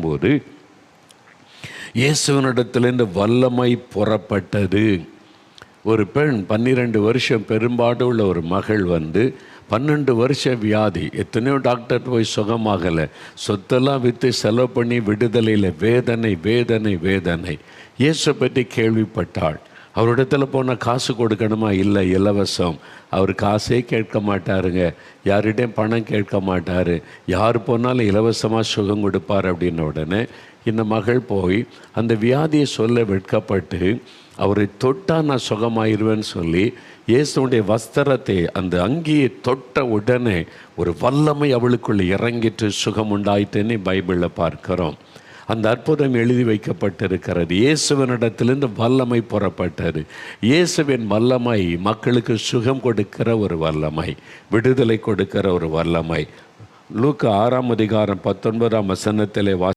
போது இயேசுவனிடத்திலிருந்து வல்லமை புறப்பட்டது. ஒரு பெண் 12 வருஷம் பெரும்பாடு உள்ள ஒரு மகள் 12 வருஷம் வியாதி, எத்தனையோ டாக்டர் போய் சுகமாகலை, சொத்தெல்லாம் விற்று செலவு பண்ணி விடுதலையில் வேதனை வேதனை வேதனை. இயேசு பற்றி கேள்விப்பட்டாள். அவரிடத்துல போனால் காசு கொடுக்கணுமா? இல்லை, இலவசம். அவர் காசே கேட்க மாட்டாருங்க, யார்கிட்டையும் பணம் கேட்க மாட்டார், யார் போனாலும் இலவசமாக சுகம் கொடுப்பார். அப்படின்ன உடனே இந்த மகள் போய் அந்த வியாதியை சொல்ல வெட்கப்பட்டு அவரை தொட்டால் நான் சுகமாயிருவேன்னு சொல்லி இயேசுடைய வஸ்திரத்தை, அந்த அங்கியை தொட்ட உடனே ஒரு வல்லமை அவளுக்குள்ளே இறங்கிட்டு சுகம் உண்டாயிட்டுன்னு பைபிளில் பார்க்கிறோம். அந்த அற்புதம் எழுதி வைக்கப்பட்டிருக்கிறது. இயேசுவனிடத்திலிருந்து வல்லமை புறப்பட்டது. இயேசுவின் வல்லமை மக்களுக்கு சுகம் கொடுக்கிற ஒரு வல்லமை, விடுதலை கொடுக்கிற ஒரு வல்லமை. லூக்கா 6 அதிகாரம் 19 வசனத்திலே